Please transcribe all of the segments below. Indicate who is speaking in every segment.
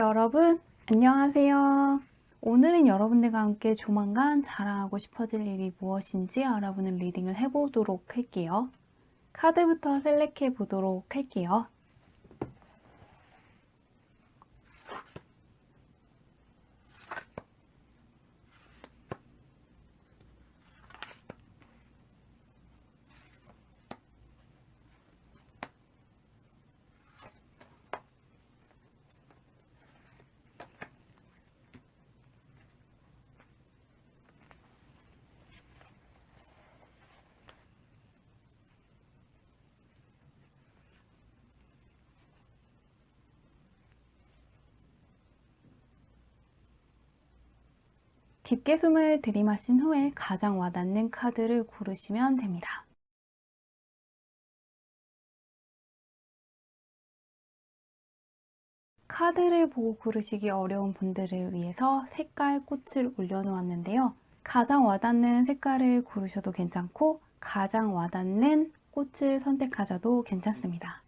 Speaker 1: 여러분, 안녕하세요. 오늘은 여러분들과 함께 조만간 자랑하고 싶어질 일이 무엇인지 알아보는 리딩을 해보도록 할게요. 카드부터 셀렉해 보도록 할게요. 깊게 숨을 들이마신 후에 가장 와닿는 카드를 고르시면 됩니다. 카드를 보고 고르시기 어려운 분들을 위해서 색깔 꽃을 올려놓았는데요. 가장 와닿는 색깔을 고르셔도 괜찮고 가장 와닿는 꽃을 선택하셔도 괜찮습니다.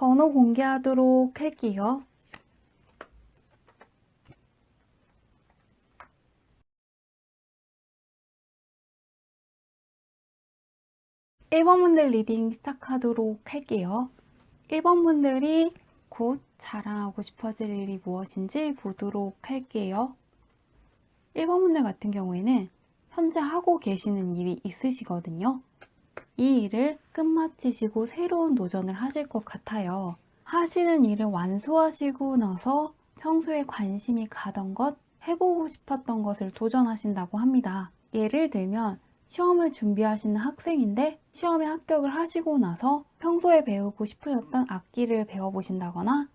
Speaker 1: 번호 공개하도록 할게요. 1번 분들 리딩 시작하도록 할게요. 1번 분들이 곧 자랑하고 싶어질 일이 무엇인지 보도록 할게요. 1번 분들 같은 경우에는 현재 하고 계시는 일이 있으시거든요. 이 일을 끝마치시고 새로운 도전을 하실 것 같아요. 하시는 일을 완수하시고 나서 평소에 관심이 가던 것, 해보고 싶었던 것을 도전하신다고 합니다. 예를 들면 시험을 준비하시는 학생인데 시험에 합격을 하시고 나서 평소에 배우고 싶으셨던 악기를 배워보신다거나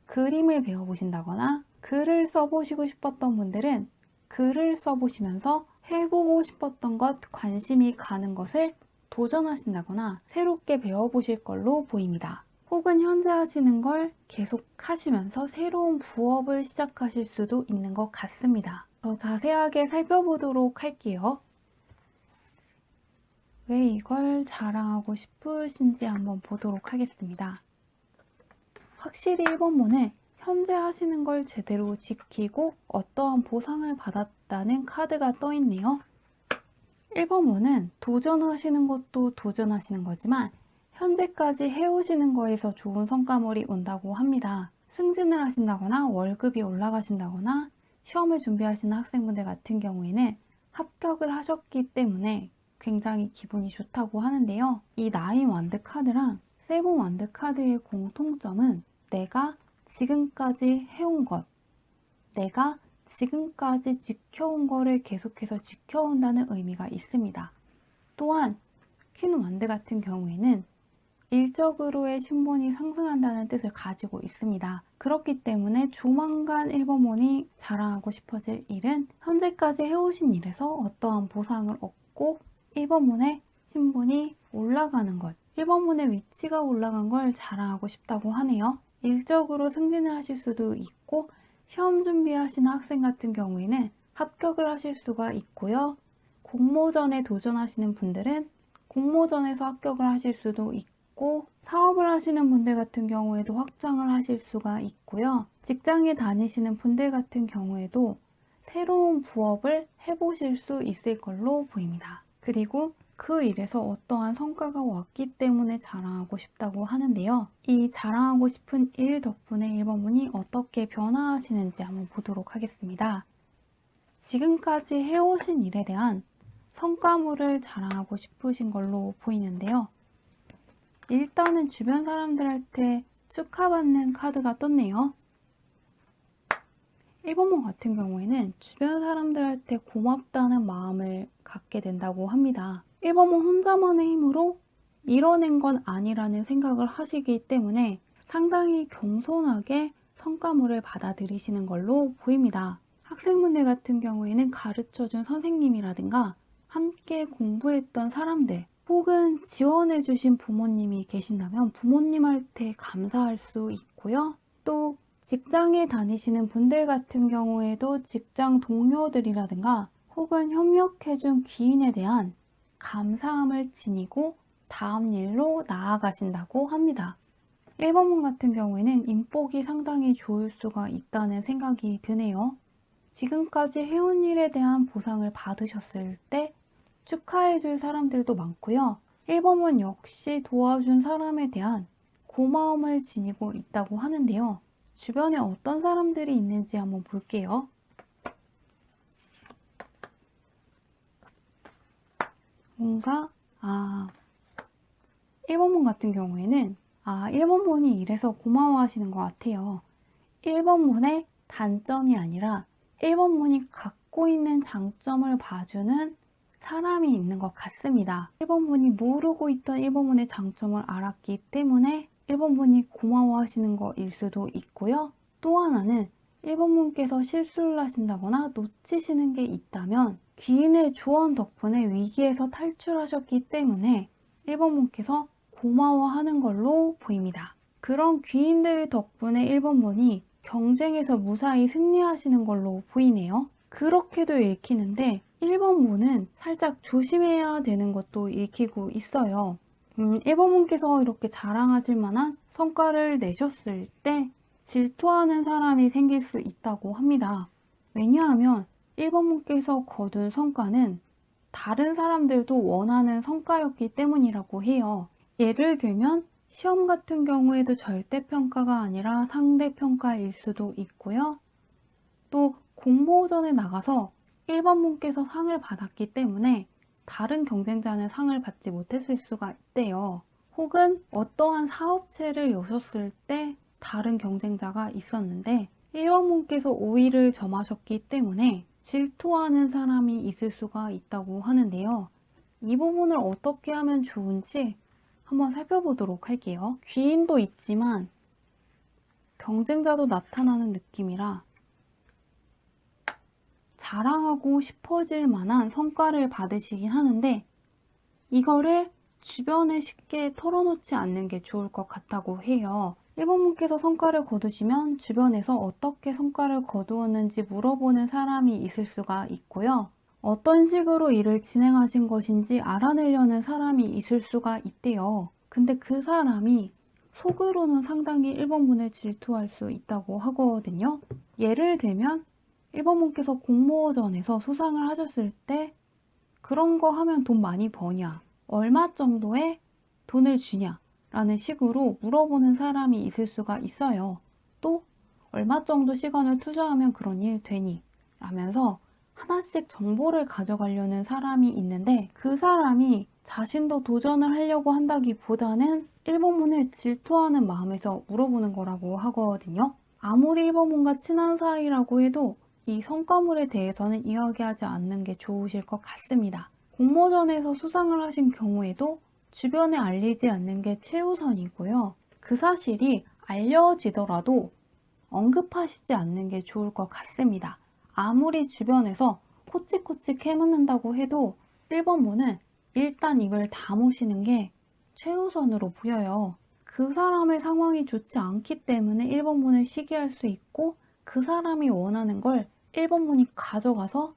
Speaker 1: 그림을 배워보신다거나 글을 써보시고 싶었던 분들은 글을 써보시면서 해보고 싶었던 것, 관심이 가는 것을 도전하신다거나 새롭게 배워보실 걸로 보입니다. 혹은 현재 하시는 걸 계속 하시면서 새로운 부업을 시작하실 수도 있는 것 같습니다. 더 자세하게 살펴보도록 할게요. 왜 이걸 자랑하고 싶으신지 한번 보도록 하겠습니다. 확실히 1번문에 현재 하시는 걸 제대로 지키고 어떠한 보상을 받았다는 카드가 떠 있네요. 1번문은 도전하시는 것도 도전하시는 거지만 현재까지 해오시는 거에서 좋은 성과물이 온다고 합니다. 승진을 하신다거나 월급이 올라가신다거나 시험을 준비하시는 학생분들 같은 경우에는 합격을 하셨기 때문에 굉장히 기분이 좋다고 하는데요. 이 나인 완드 카드랑 세븐 완드 카드의 공통점은 내가 지금까지 해온 것, 내가 지금까지 지켜온 거를 계속해서 지켜온다는 의미가 있습니다. 또한 퀸 완드 같은 경우에는 일적으로의 신분이 상승한다는 뜻을 가지고 있습니다. 그렇기 때문에 조만간 1번문이 자랑하고 싶어질 일은 현재까지 해오신 일에서 어떠한 보상을 얻고 1번문의 신분이 올라가는 것, 1번문의 위치가 올라간 걸 자랑하고 싶다고 하네요. 일적으로 승진을 하실 수도 있고 시험 준비하시는 학생 같은 경우에는 합격을 하실 수가 있고요. 공모전에 도전하시는 분들은 공모전에서 합격을 하실 수도 있고 사업을 하시는 분들 같은 경우에도 확장을 하실 수가 있고요. 직장에 다니시는 분들 같은 경우에도 새로운 부업을 해보실 수 있을 걸로 보입니다. 그리고 그 일에서 어떠한 성과가 왔기 때문에 자랑하고 싶다고 하는데요. 이 자랑하고 싶은 일 덕분에 1번문이 어떻게 변화하시는지 한번 보도록 하겠습니다. 지금까지 해오신 일에 대한 성과물을 자랑하고 싶으신 걸로 보이는데요. 일단은 주변 사람들한테 축하받는 카드가 떴네요. 1번문 같은 경우에는 주변 사람들한테 고맙다는 마음을 갖게 된다고 합니다. 1번문 혼자만의 힘으로 이뤄낸 건 아니라는 생각을 하시기 때문에 상당히 겸손하게 성과물을 받아들이시는 걸로 보입니다. 학생분들 같은 경우에는 가르쳐준 선생님이라든가 함께 공부했던 사람들 혹은 지원해주신 부모님이 계신다면 부모님한테 감사할 수 있고요. 또 직장에 다니시는 분들 같은 경우에도 직장 동료들이라든가 혹은 협력해준 귀인에 대한 감사함을 지니고 다음 일로 나아가신다고 합니다. 1번문 같은 경우에는 인복이 상당히 좋을 수가 있다는 생각이 드네요. 지금까지 해온 일에 대한 보상을 받으셨을 때 축하해줄 사람들도 많고요. 1번문 역시 도와준 사람에 대한 고마움을 지니고 있다고 하는데요. 주변에 어떤 사람들이 있는지 한번 볼게요. 뭔가 1번문 같은 경우에는 1번문이 이래서 고마워하시는 것 같아요. 1번문의 단점이 아니라 1번문이 갖고 있는 장점을 봐주는 사람이 있는 것 같습니다. 1번문이 모르고 있던 1번문의 장점을 알았기 때문에 1번문이 고마워하시는 것일 수도 있고요. 또 하나는 1번문께서 실수를 하신다거나 놓치시는 게 있다면 귀인의 조언 덕분에 위기에서 탈출하셨기 때문에 1번문께서 고마워하는 걸로 보입니다. 그런 귀인들 덕분에 1번문이 경쟁에서 무사히 승리하시는 걸로 보이네요. 그렇게도 읽히는데 1번문은 살짝 조심해야 되는 것도 읽히고 있어요. 1번문께서 이렇게 자랑하실 만한 성과를 내셨을 때 질투하는 사람이 생길 수 있다고 합니다. 왜냐하면 1번문께서 거둔 성과는 다른 사람들도 원하는 성과였기 때문이라고 해요. 예를 들면 시험 같은 경우에도 절대평가가 아니라 상대평가일 수도 있고요. 또 공모전에 나가서 1번문께서 상을 받았기 때문에 다른 경쟁자는 상을 받지 못했을 수가 있대요. 혹은 어떠한 사업체를 여셨을 때 다른 경쟁자가 있었는데 1번문께서 우위를 점하셨기 때문에 질투하는 사람이 있을 수가 있다고 하는데요. 이 부분을 어떻게 하면 좋은지 한번 살펴보도록 할게요. 귀인도 있지만 경쟁자도 나타나는 느낌이라 자랑하고 싶어질 만한 성과를 받으시긴 하는데 이거를 주변에 쉽게 털어놓지 않는 게 좋을 것 같다고 해요. 1번문께서 성과를 거두시면 주변에서 어떻게 성과를 거두었는지 물어보는 사람이 있을 수가 있고요. 어떤 식으로 일을 진행하신 것인지 알아내려는 사람이 있을 수가 있대요. 근데 그 사람이 속으로는 상당히 1번문을 질투할 수 있다고 하거든요. 예를 들면 1번문께서 공모전에서 수상을 하셨을 때 그런 거 하면 돈 많이 버냐? 얼마 정도의 돈을 주냐? 라는 식으로 물어보는 사람이 있을 수가 있어요. 또 얼마 정도 시간을 투자하면 그런 일 되니? 라면서 하나씩 정보를 가져가려는 사람이 있는데 그 사람이 자신도 도전을 하려고 한다기보다는 1번문을 질투하는 마음에서 물어보는 거라고 하거든요. 아무리 1번문과 친한 사이라고 해도 이 성과물에 대해서는 이야기하지 않는 게 좋으실 것 같습니다. 공모전에서 수상을 하신 경우에도 주변에 알리지 않는 게 최우선이고요. 그 사실이 알려지더라도 언급하시지 않는 게 좋을 것 같습니다. 아무리 주변에서 코치코치 캐묻는다고 해도 1번문은 일단 입을 다무시는 게 최우선으로 보여요. 그 사람의 상황이 좋지 않기 때문에 1번문을 시기할 수 있고 그 사람이 원하는 걸 1번문이 가져가서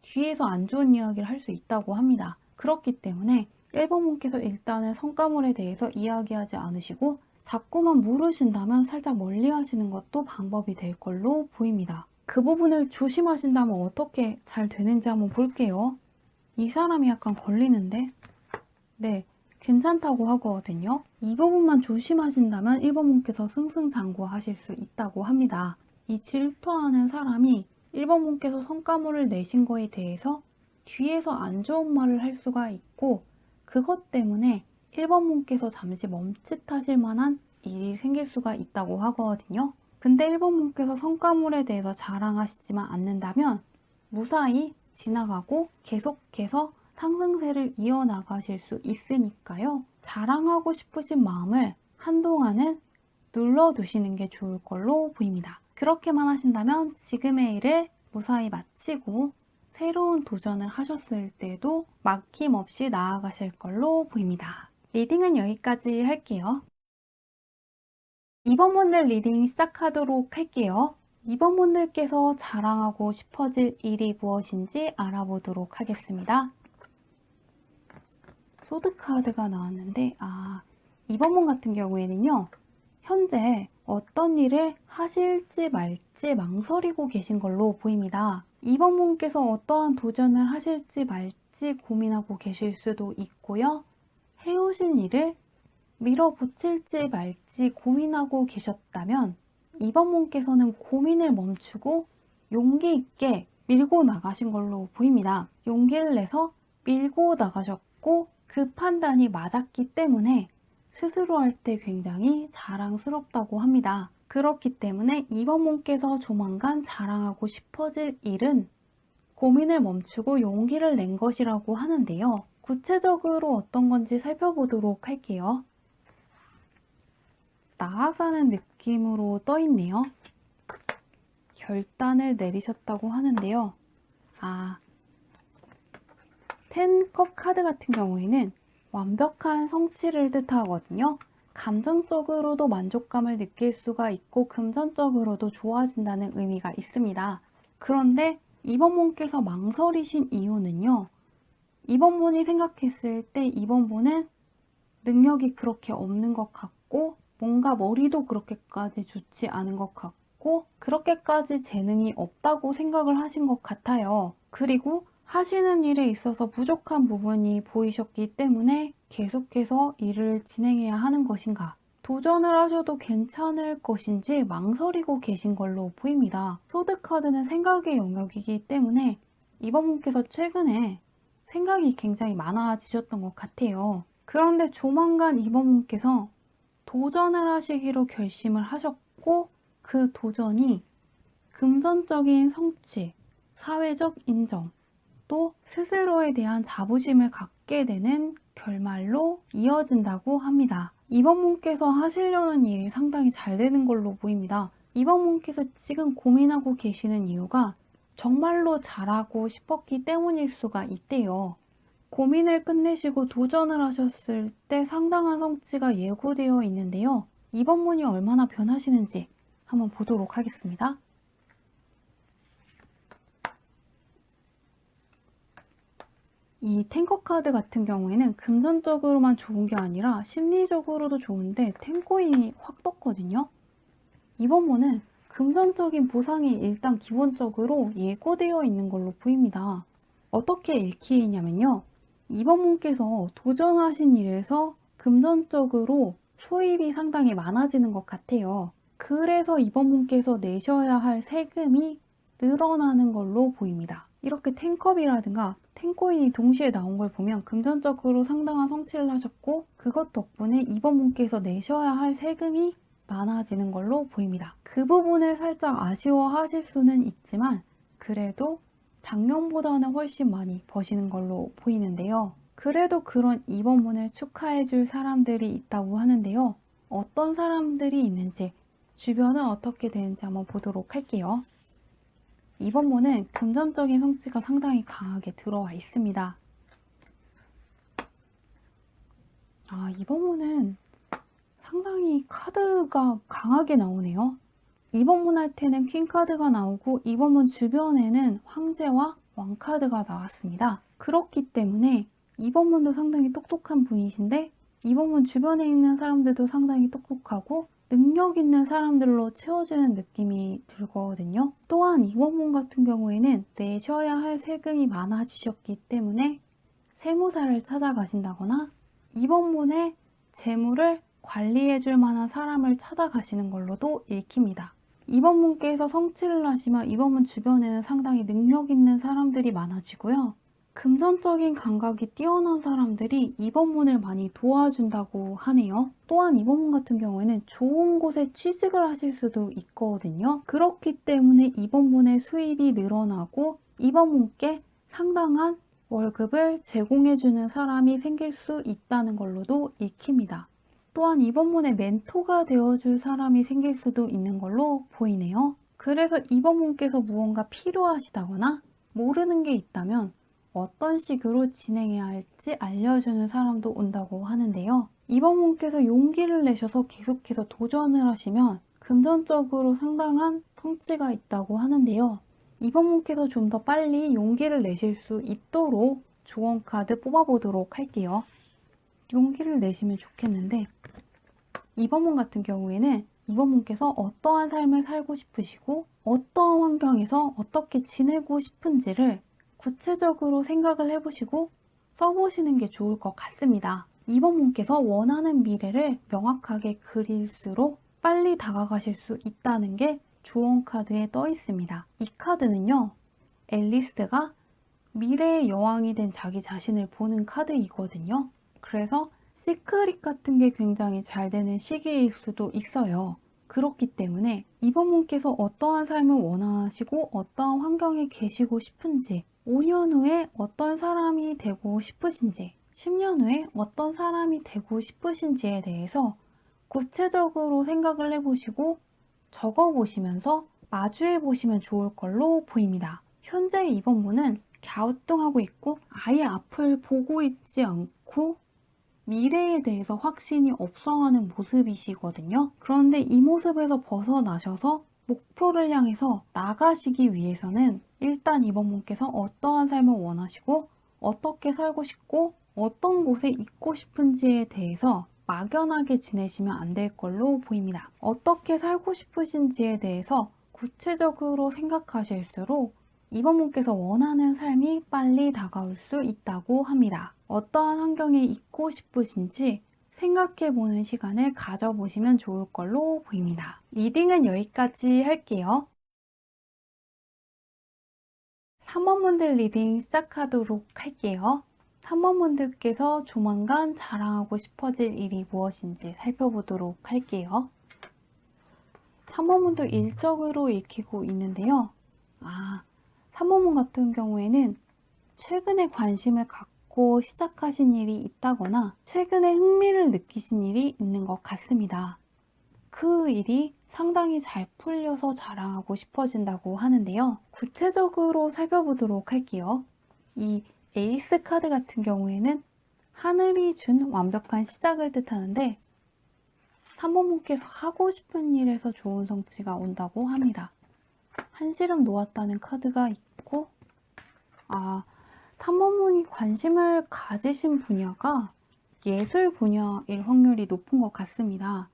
Speaker 1: 뒤에서 안 좋은 이야기를 할 수 있다고 합니다. 그렇기 때문에 1번문께서 일단은 성과물에 대해서 이야기하지 않으시고 자꾸만 물으신다면 살짝 멀리 하시는 것도 방법이 될 걸로 보입니다. 그 부분을 조심하신다면 어떻게 잘 되는지 한번 볼게요. 이 사람이 약간 걸리는데 네, 괜찮다고 하거든요. 이 부분만 조심하신다면 1번문께서 승승장구하실 수 있다고 합니다. 이 질투하는 사람이 1번문께서 성과물을 내신 거에 대해서 뒤에서 안 좋은 말을 할 수가 있고 그것 때문에 1번문께서 잠시 멈칫하실 만한 일이 생길 수가 있다고 하거든요. 근데 1번문께서 성과물에 대해서 자랑하시지만 않는다면 무사히 지나가고 계속해서 상승세를 이어나가실 수 있으니까요. 자랑하고 싶으신 마음을 한동안은 눌러두시는 게 좋을 걸로 보입니다. 그렇게만 하신다면 지금의 일을 무사히 마치고 새로운 도전을 하셨을 때도 막힘없이 나아가실 걸로 보입니다. 리딩은 여기까지 할게요. 2번 분들 리딩 시작하도록 할게요. 2번 분들께서 자랑하고 싶어질 일이 무엇인지 알아보도록 하겠습니다. 소드 카드가 나왔는데, 2번 문 같은 경우에는요, 현재 어떤 일을 하실지 말지 망설이고 계신 걸로 보입니다. 2번 문께서 어떠한 도전을 하실지 말지 고민하고 계실 수도 있고요. 해오신 일을 밀어붙일지 말지 고민하고 계셨다면 2번 문께서는 고민을 멈추고 용기 있게 밀고 나가신 걸로 보입니다. 용기를 내서 밀고 나가셨고 그 판단이 맞았기 때문에 스스로 할 때 굉장히 자랑스럽다고 합니다. 그렇기 때문에 2번 문께서 조만간 자랑하고 싶어질 일은 고민을 멈추고 용기를 낸 것이라고 하는데요. 구체적으로 어떤 건지 살펴보도록 할게요. 나아가는 느낌으로 떠 있네요. 결단을 내리셨다고 하는데요. 10컵 카드 같은 경우에는 완벽한 성취를 뜻하거든요. 감정적으로도 만족감을 느낄 수가 있고 금전적으로도 좋아진다는 의미가 있습니다. 그런데 2번 문께서 망설이신 이유는요. 2번 문이 생각했을 때 2번 문은 능력이 그렇게 없는 것 같고 뭔가 머리도 그렇게까지 좋지 않은 것 같고 그렇게까지 재능이 없다고 생각을 하신 것 같아요. 그리고 하시는 일에 있어서 부족한 부분이 보이셨기 때문에 계속해서 일을 진행해야 하는 것인가, 도전을 하셔도 괜찮을 것인지 망설이고 계신 걸로 보입니다. 소드카드는 생각의 영역이기 때문에 2번 분께서 최근에 생각이 굉장히 많아지셨던 것 같아요. 그런데 조만간 2번 분께서 도전을 하시기로 결심을 하셨고 그 도전이 금전적인 성취, 사회적 인정, 또 스스로에 대한 자부심을 갖게 되는 결말로 이어진다고 합니다. 2번 분께서 하시려는 일이 상당히 잘 되는 걸로 보입니다. 2번 분께서 지금 고민하고 계시는 이유가 정말로 잘하고 싶었기 때문일 수가 있대요. 고민을 끝내시고 도전을 하셨을 때 상당한 성취가 예고되어 있는데요. 2번 분이 얼마나 변하시는지 한번 보도록 하겠습니다. 이 탱커 카드 같은 경우에는 금전적으로만 좋은 게 아니라 심리적으로도 좋은데 탱코인이 확 떴거든요. 이번 문은 금전적인 보상이 일단 기본적으로 예고되어 있는 걸로 보입니다. 어떻게 읽히냐면요. 이번 문께서 도전하신 일에서 금전적으로 수입이 상당히 많아지는 것 같아요. 그래서 이번 문께서 내셔야 할 세금이 늘어나는 걸로 보입니다. 이렇게 탱컵이라든가 탱코인이 동시에 나온 걸 보면 금전적으로 상당한 성취를 하셨고 그것 덕분에 이번 분께서 내셔야 할 세금이 많아지는 걸로 보입니다. 그 부분을 살짝 아쉬워하실 수는 있지만 그래도 작년보다는 훨씬 많이 버시는 걸로 보이는데요. 그래도 그런 이번 분을 축하해 줄 사람들이 있다고 하는데요. 어떤 사람들이 있는지 주변은 어떻게 되는지 한번 보도록 할게요. 이번 문은 금전적인 성취가 상당히 강하게 들어와 있습니다. 이번 문은 상당히 카드가 강하게 나오네요. 이번 문 할 때는 퀸 카드가 나오고 이번 문 주변에는 황제와 왕 카드가 나왔습니다. 그렇기 때문에 이번 문도 상당히 똑똑한 분이신데 이번 문 주변에 있는 사람들도 상당히 똑똑하고 능력 있는 사람들로 채워지는 느낌이 들거든요. 또한 이번 문 같은 경우에는 내셔야 할 세금이 많아지셨기 때문에 세무사를 찾아가신다거나 이번 문에 재물을 관리해 줄 만한 사람을 찾아가시는 걸로도 읽힙니다. 이번 문께서 성취를 하시면 이번 문 주변에는 상당히 능력 있는 사람들이 많아지고요. 금전적인 감각이 뛰어난 사람들이 이번 문을 많이 도와준다고 하네요. 또한 이번 문 같은 경우에는 좋은 곳에 취직을 하실 수도 있거든요. 그렇기 때문에 이번 문의 수입이 늘어나고 이번 문께 상당한 월급을 제공해주는 사람이 생길 수 있다는 걸로도 읽힙니다. 또한 이번 문의 멘토가 되어줄 사람이 생길 수도 있는 걸로 보이네요. 그래서 이번 문께서 무언가 필요하시다거나 모르는 게 있다면 어떤 식으로 진행해야 할지 알려주는 사람도 온다고 하는데요. 이번 분께서 용기를 내셔서 계속해서 도전을 하시면 금전적으로 상당한 성취가 있다고 하는데요. 이번 분께서 좀 더 빨리 용기를 내실 수 있도록 조언 카드 뽑아보도록 할게요. 용기를 내시면 좋겠는데, 2번 문 같은 경우에는 2번 문께서 어떠한 삶을 살고 싶으시고 어떠한 환경에서 어떻게 지내고 싶은지를 구체적으로 생각을 해보시고 써보시는 게 좋을 것 같습니다. 2번 문께서 원하는 미래를 명확하게 그릴수록 빨리 다가가실 수 있다는 게 조언 카드에 떠 있습니다. 이 카드는요, 앨리스가 미래의 여왕이 된 자기 자신을 보는 카드이거든요. 그래서 시크릿 같은 게 굉장히 잘 되는 시기일 수도 있어요. 그렇기 때문에 이번 분께서 어떠한 삶을 원하시고 어떠한 환경에 계시고 싶은지, 5년 후에 어떤 사람이 되고 싶으신지, 10년 후에 어떤 사람이 되고 싶으신지에 대해서 구체적으로 생각을 해보시고 적어보시면서 마주해 보시면 좋을 걸로 보입니다. 현재 이번 분은 갸우뚱하고 있고 아예 앞을 보고 있지 않고 미래에 대해서 확신이 없어하는 모습이시거든요. 그런데 이 모습에서 벗어나셔서 목표를 향해서 나가시기 위해서는 일단 이번 분께서 어떠한 삶을 원하시고 어떻게 살고 싶고 어떤 곳에 있고 싶은지에 대해서 막연하게 지내시면 안 될 걸로 보입니다. 어떻게 살고 싶으신지에 대해서 구체적으로 생각하실수록 이번 분께서 원하는 삶이 빨리 다가올 수 있다고 합니다. 어떠한 환경에 있고 싶으신지 생각해보는 시간을 가져보시면 좋을 걸로 보입니다. 리딩은 여기까지 할게요. 3번분들 리딩 시작하도록 할게요. 3번분들께서 조만간 자랑하고 싶어질 일이 무엇인지 살펴보도록 할게요. 3번분도 일적으로 읽히고 있는데요. 3번분 같은 경우에는 최근에 관심을 갖고 시작하신 일이 있다거나 최근에 흥미를 느끼신 일이 있는 것 같습니다. 그 일이 상당히 잘 풀려서 자랑하고 싶어진다고 하는데요. 구체적으로 살펴보도록 할게요. 이 에이스 카드 같은 경우에는 하늘이 준 완벽한 시작을 뜻하는데 3번분께서 하고 싶은 일에서 좋은 성취가 온다고 합니다. 한시름 놓았다는 카드가 있고 3번분이 관심을 가지신 분야가 예술 분야일 확률이 높은 것 같습니다.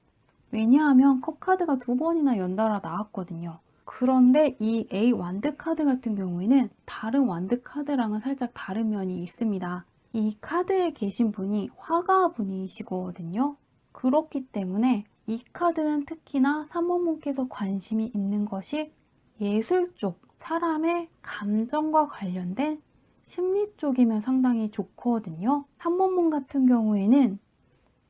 Speaker 1: 왜냐하면 컵 카드가 2번이나 연달아 나왔거든요. 그런데 이 A 완드 카드 같은 경우에는 다른 완드 카드랑은 살짝 다른 면이 있습니다. 이 카드에 계신 분이 화가분이시거든요. 그렇기 때문에 이 카드는 특히나 3번분께서 관심이 있는 것이 예술 쪽, 사람의 감정과 관련된 심리 쪽이면 상당히 좋거든요. 3번분 같은 경우에는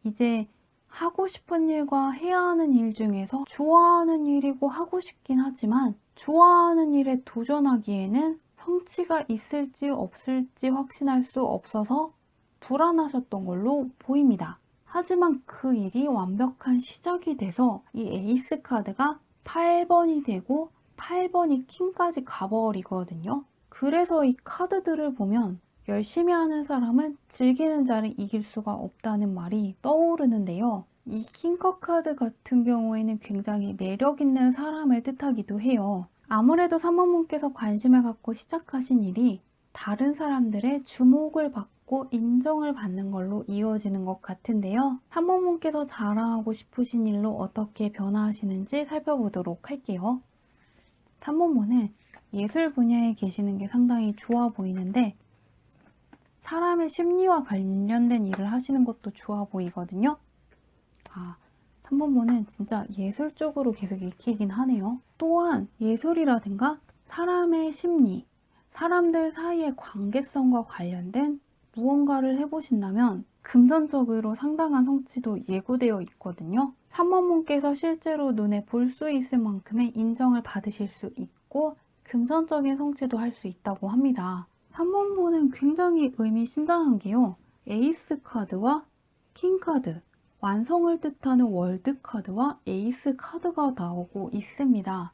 Speaker 1: 이제 하고 싶은 일과 해야 하는 일 중에서 좋아하는 일이고 하고 싶긴 하지만 좋아하는 일에 도전하기에는 성취가 있을지 없을지 확신할 수 없어서 불안하셨던 걸로 보입니다. 하지만 그 일이 완벽한 시작이 돼서 이 에이스 카드가 8번이 되고 8번이 킹까지 가버리거든요. 그래서 이 카드들을 보면 열심히 하는 사람은 즐기는 자를 이길 수가 없다는 말이 떠오르는데요. 이 킹컵 카드 같은 경우에는 굉장히 매력 있는 사람을 뜻하기도 해요. 아무래도 3번분께서 관심을 갖고 시작하신 일이 다른 사람들의 주목을 받고 인정을 받는 걸로 이어지는 것 같은데요. 3번분께서 자랑하고 싶으신 일로 어떻게 변화하시는지 살펴보도록 할게요. 3번분은 예술 분야에 계시는 게 상당히 좋아 보이는데 사람의 심리와 관련된 일을 하시는 것도 좋아 보이거든요. 3번분은 진짜 예술 쪽으로 계속 읽히긴 하네요. 또한 예술이라든가 사람의 심리, 사람들 사이의 관계성과 관련된 무언가를 해보신다면 금전적으로 상당한 성취도 예고되어 있거든요. 3번분께서 실제로 눈에 볼 수 있을 만큼의 인정을 받으실 수 있고 금전적인 성취도 할 수 있다고 합니다. 3번분은 굉장히 의미심장한 게요. 에이스 카드와 킹 카드, 완성을 뜻하는 월드 카드와 에이스 카드가 나오고 있습니다.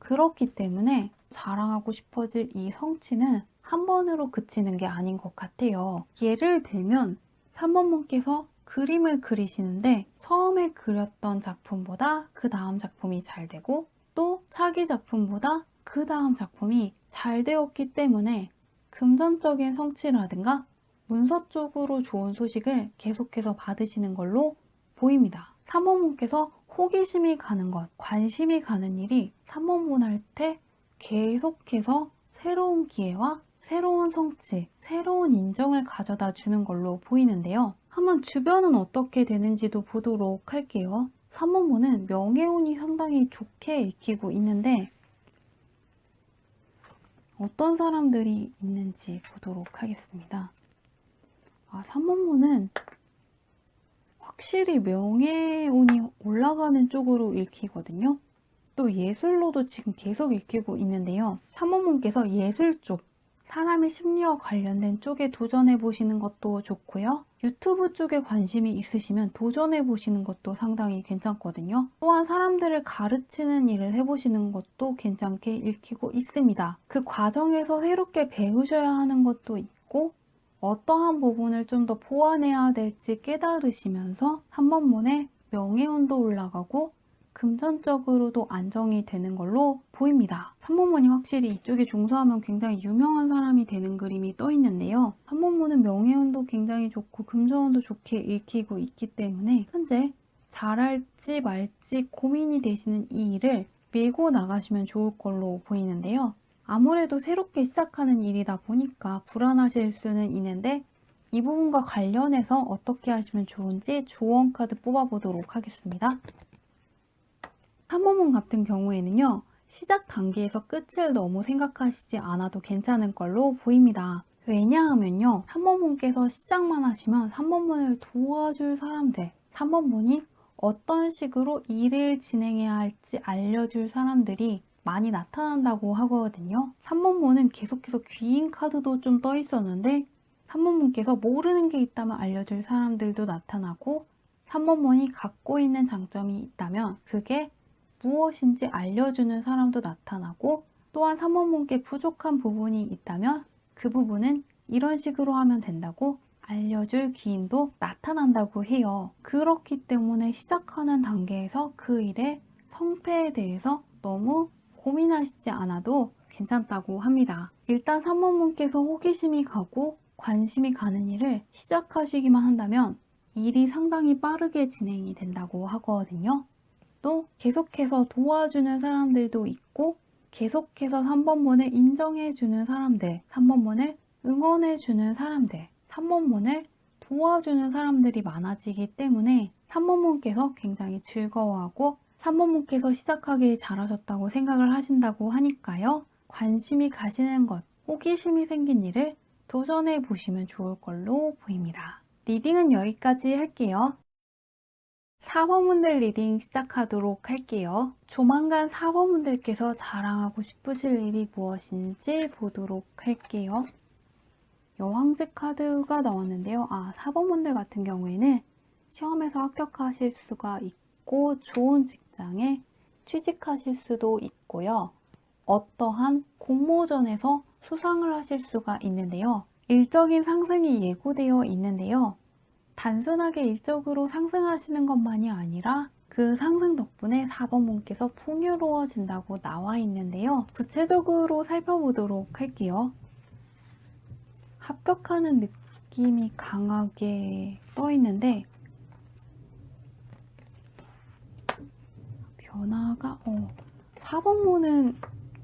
Speaker 1: 그렇기 때문에 자랑하고 싶어질 이 성취는 한 번으로 그치는 게 아닌 것 같아요. 예를 들면 3번분께서 그림을 그리시는데 처음에 그렸던 작품보다 그 다음 작품이 잘 되고 또 차기 작품보다 그 다음 작품이 잘 되었기 때문에 금전적인 성취라든가 문서 쪽으로 좋은 소식을 계속해서 받으시는 걸로 보입니다. 3번분께서 호기심이 가는 것, 관심이 가는 일이 3번분 할 때 계속해서 새로운 기회와 새로운 성취, 새로운 인정을 가져다 주는 걸로 보이는데요. 한번 주변은 어떻게 되는지도 보도록 할게요. 3번분은 명예운이 상당히 좋게 읽히고 있는데 어떤 사람들이 있는지 보도록 하겠습니다. 3번분은 확실히 명예운이 올라가는 쪽으로 읽히거든요. 또 예술로도 지금 계속 읽히고 있는데요. 3번분께서 예술 쪽, 사람의 심리와 관련된 쪽에 도전해 보시는 것도 좋고요. 유튜브 쪽에 관심이 있으시면 도전해 보시는 것도 상당히 괜찮거든요. 또한 사람들을 가르치는 일을 해보시는 것도 괜찮게 읽히고 있습니다. 그 과정에서 새롭게 배우셔야 하는 것도 있고 어떠한 부분을 좀 더 보완해야 될지 깨달으시면서 3번분의 명예운도 올라가고 금전적으로도 안정이 되는 걸로 보입니다. 3번분이 확실히 이쪽에 종사하면 굉장히 유명한 사람이 되는 그림이 떠 있는데요. 3번분은 명예운도 굉장히 좋고 금전운도 좋게 읽히고 있기 때문에 현재 잘할지 말지 고민이 되시는 이 일을 밀고 나가시면 좋을 걸로 보이는데요. 아무래도 새롭게 시작하는 일이다 보니까 불안하실 수는 있는데 이 부분과 관련해서 어떻게 하시면 좋은지 조언 카드 뽑아보도록 하겠습니다. 3번분 같은 경우에는요. 시작 단계에서 끝을 너무 생각하시지 않아도 괜찮은 걸로 보입니다. 왜냐하면요. 3번분께서 시작만 하시면 3번분을 도와줄 사람들, 3번분이 어떤 식으로 일을 진행해야 할지 알려줄 사람들이 많이 나타난다고 하거든요. 3번분은 계속해서 귀인 카드도 좀 떠 있었는데 3번분께서 모르는 게 있다면 알려줄 사람들도 나타나고 3번분이 갖고 있는 장점이 있다면 그게 무엇인지 알려주는 사람도 나타나고 또한 3번분께 부족한 부분이 있다면 그 부분은 이런 식으로 하면 된다고 알려줄 귀인도 나타난다고 해요. 그렇기 때문에 시작하는 단계에서 그 일의 성패에 대해서 너무 고민하시지 않아도 괜찮다고 합니다. 일단 3번분께서 호기심이 가고 관심이 가는 일을 시작하시기만 한다면 일이 상당히 빠르게 진행이 된다고 하거든요. 또 계속해서 도와주는 사람들도 있고 계속해서 3번분을 인정해주는 사람들, 3번분을 응원해주는 사람들, 3번분을 도와주는 사람들이 많아지기 때문에 3번분께서 굉장히 즐거워하고 3번분께서 시작하길 잘하셨다고 생각을 하신다고 하니까요. 관심이 가시는 것, 호기심이 생긴 일을 도전해 보시면 좋을 걸로 보입니다. 리딩은 여기까지 할게요. 4번분들 리딩 시작하도록 할게요. 조만간 4번분들께서 자랑하고 싶으실 일이 무엇인지 보도록 할게요. 여왕제 카드가 나왔는데요. 4번분들 같은 경우에는 시험에서 합격하실 수가 있고 좋은 직장에 취직하실 수도 있고요. 어떠한 공모전에서 수상을 하실 수가 있는데요. 일적인 상승이 예고되어 있는데요. 단순하게 일적으로 상승하시는 것만이 아니라 그 상승 덕분에 4번분께서 풍요로워진다고 나와 있는데요. 구체적으로 살펴보도록 할게요. 합격하는 느낌이 강하게 떠 있는데 변화가 4번분은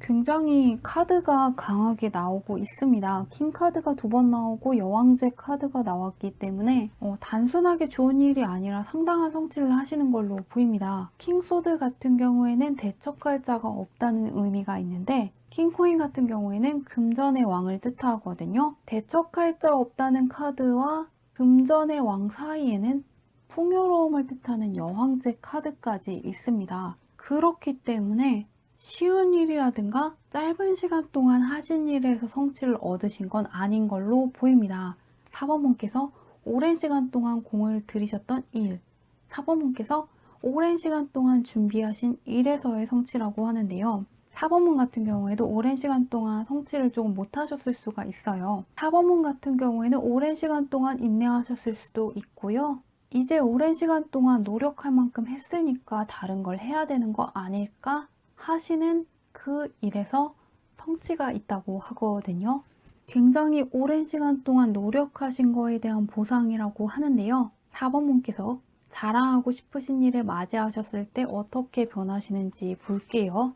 Speaker 1: 굉장히 카드가 강하게 나오고 있습니다. 킹 카드가 2번 나오고 여왕제 카드가 나왔기 때문에 단순하게 좋은 일이 아니라 상당한 성취를 하시는 걸로 보입니다. 킹소드 같은 경우에는 대척할 자가 없다는 의미가 있는데 킹코인 같은 경우에는 금전의 왕을 뜻하거든요. 대척할 자 없다는 카드와 금전의 왕 사이에는 풍요로움을 뜻하는 여왕제 카드까지 있습니다. 그렇기 때문에 쉬운 일이라든가 짧은 시간 동안 하신 일에서 성취를 얻으신 건 아닌 걸로 보입니다. 4번분께서 오랜 시간 동안 공을 들이셨던 일, 4번분께서 오랜 시간 동안 준비하신 일에서의 성취라고 하는데요. 4번분 같은 경우에도 오랜 시간 동안 성취를 조금 못하셨을 수가 있어요. 4번분 같은 경우에는 오랜 시간 동안 인내하셨을 수도 있고요. 이제 오랜 시간 동안 노력할 만큼 했으니까 다른 걸 해야 되는 거 아닐까 하시는 그 일에서 성취가 있다고 하거든요. 굉장히 오랜 시간 동안 노력하신 거에 대한 보상이라고 하는데요. 4번 분께서 자랑하고 싶으신 일을 맞이하셨을 때 어떻게 변하시는지 볼게요.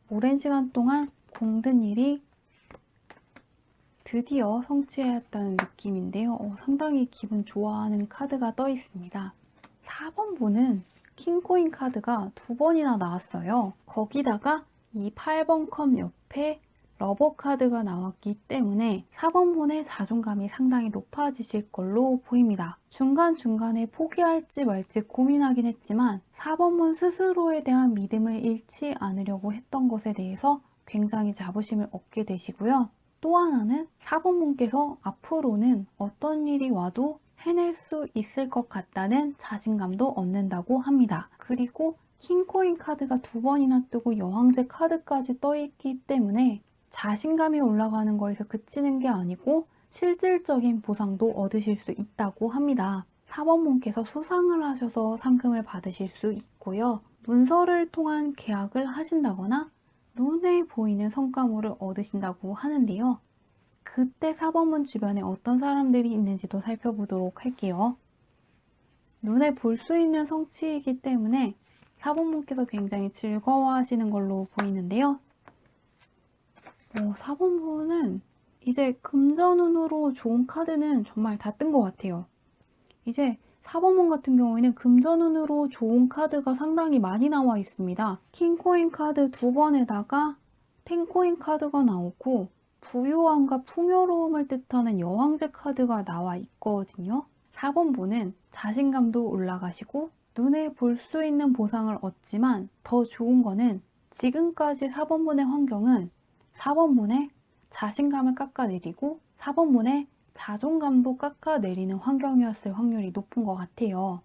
Speaker 1: 오랜 시간 동안 공든 일이 드디어 성취했다는 느낌인데요. 상당히 기분 좋아하는 카드가 떠 있습니다. 4번 분은 킹코인 카드가 2번이나 나왔어요. 거기다가 이 8번 컵 옆에 러버 카드가 나왔기 때문에 4번 분의 자존감이 상당히 높아지실 걸로 보입니다. 중간중간에 포기할지 말지 고민하긴 했지만 4번 분 스스로에 대한 믿음을 잃지 않으려고 했던 것에 대해서 굉장히 자부심을 얻게 되시고요. 또 하나는 4번 분께서 앞으로는 어떤 일이 와도 해낼 수 있을 것 같다는 자신감도 얻는다고 합니다. 그리고 킹코인 카드가 2번이나 뜨고 여왕제 카드까지 떠 있기 때문에 자신감이 올라가는 거에서 그치는 게 아니고 실질적인 보상도 얻으실 수 있다고 합니다. 4번 분께서 수상을 하셔서 상금을 받으실 수 있고요. 문서를 통한 계약을 하신다거나 눈에 보이는 성과물을 얻으신다고 하는데요. 그때 4번문 주변에 어떤 사람들이 있는지도 살펴보도록 할게요. 눈에 볼 수 있는 성취이기 때문에 4번분께서 굉장히 즐거워하시는 걸로 보이는데요. 4번분은 이제 금전운으로 좋은 카드는 정말 다 뜬 것 같아요. 이제 4번문 같은 경우에는 금전운으로 좋은 카드가 상당히 많이 나와 있습니다. 킹코인 카드 2번에다가 10코인 카드가 나오고 부유함과 풍요로움을 뜻하는 여왕제 카드가 나와 있거든요. 4번분은 자신감도 올라가시고 눈에 볼 수 있는 보상을 얻지만 더 좋은 거는 지금까지 4번분의 환경은 4번분의 자신감을 깎아내리고 4번분의 자존감도 깎아내리는 환경이었을 확률이 높은 것 같아요.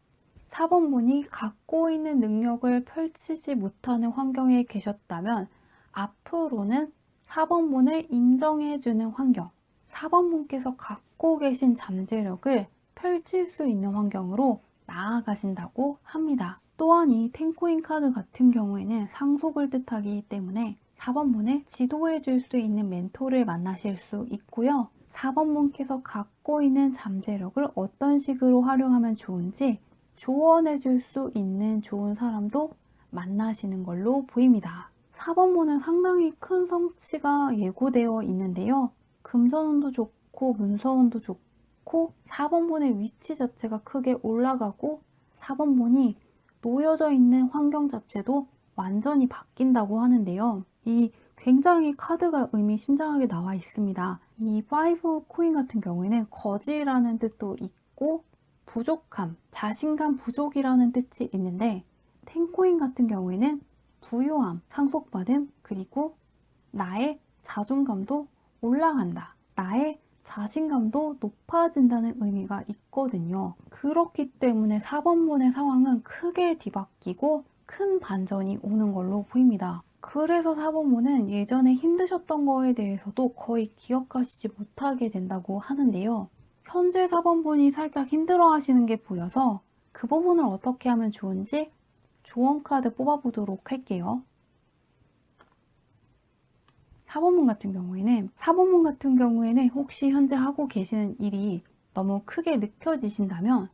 Speaker 1: 4번분이 갖고 있는 능력을 펼치지 못하는 환경에 계셨다면 앞으로는 4번분을 인정해주는 환경, 4번분께서 갖고 계신 잠재력을 펼칠 수 있는 환경으로 나아가신다고 합니다. 또한 이 텐코인 카드 같은 경우에는 상속을 뜻하기 때문에 4번분을 지도해 줄 수 있는 멘토를 만나실 수 있고요. 4번분께서 갖고 있는 잠재력을 어떤 식으로 활용하면 좋은지 조언해 줄 수 있는 좋은 사람도 만나시는 걸로 보입니다. 4번분은 상당히 큰 성취가 예고되어 있는데요. 금전운도 좋고 문서운도 좋고 4번분의 위치 자체가 크게 올라가고 4번분이 놓여져 있는 환경 자체도 완전히 바뀐다고 하는데요. 이 굉장히 카드가 의미심장하게 나와 있습니다. 이 5 코인 같은 경우에는 거지라는 뜻도 있고 부족함, 자신감 부족이라는 뜻이 있는데 10 코인 같은 경우에는 부유함, 상속받음, 그리고 나의 자존감도 올라간다. 나의 자신감도 높아진다는 의미가 있거든요. 그렇기 때문에 4번분의 상황은 크게 뒤바뀌고 큰 반전이 오는 걸로 보입니다. 그래서 4번분은 예전에 힘드셨던 거에 대해서도 거의 기억하시지 못하게 된다고 하는데요. 현재 4번분이 살짝 힘들어 하시는 게 보여서 그 부분을 어떻게 하면 좋은지 조언 카드 뽑아보도록 할게요. 4번분 같은 경우에는 혹시 현재 하고 계시는 일이 너무 크게 느껴지신다면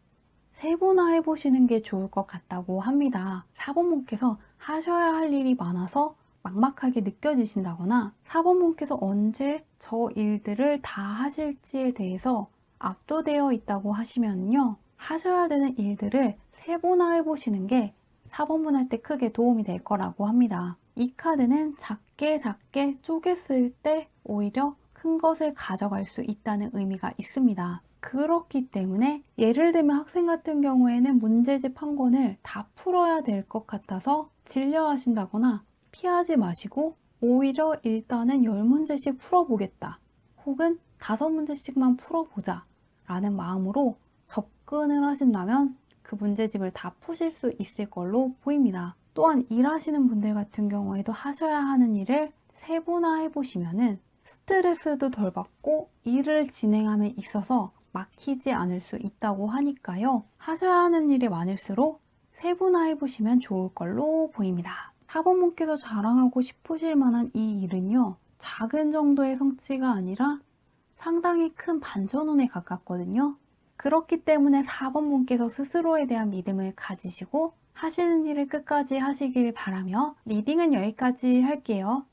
Speaker 1: 세분화해 보시는 게 좋을 것 같다고 합니다. 4번분께서 하셔야 할 일이 많아서 막막하게 느껴지신다거나 4번분께서 언제 저 일들을 다 하실지에 대해서 압도되어 있다고 하시면요. 하셔야 되는 일들을 세분화해 보시는 게 4번분 할 때 크게 도움이 될 거라고 합니다. 이 카드는 작게 쪼갰을 때 오히려 큰 것을 가져갈 수 있다는 의미가 있습니다. 그렇기 때문에 예를 들면 학생 같은 경우에는 문제집 한 권을 다 풀어야 될 것 같아서 질려 하신다거나 피하지 마시고 오히려 일단은 10문제씩 풀어보겠다. 혹은 5문제씩만 풀어보자 라는 마음으로 접근을 하신다면 그 문제집을 다 푸실 수 있을 걸로 보입니다. 또한 일하시는 분들 같은 경우에도 하셔야 하는 일을 세분화해 보시면은 스트레스도 덜 받고 일을 진행함에 있어서 막히지 않을 수 있다고 하니까요. 하셔야 하는 일이 많을수록 세분화해 보시면 좋을 걸로 보입니다. 4번분께서 자랑하고 싶으실 만한 이 일은요. 작은 정도의 성취가 아니라 상당히 큰 반전운에 가깝거든요. 그렇기 때문에 4번 분께서 스스로에 대한 믿음을 가지시고 하시는 일을 끝까지 하시길 바라며 리딩은 여기까지 할게요.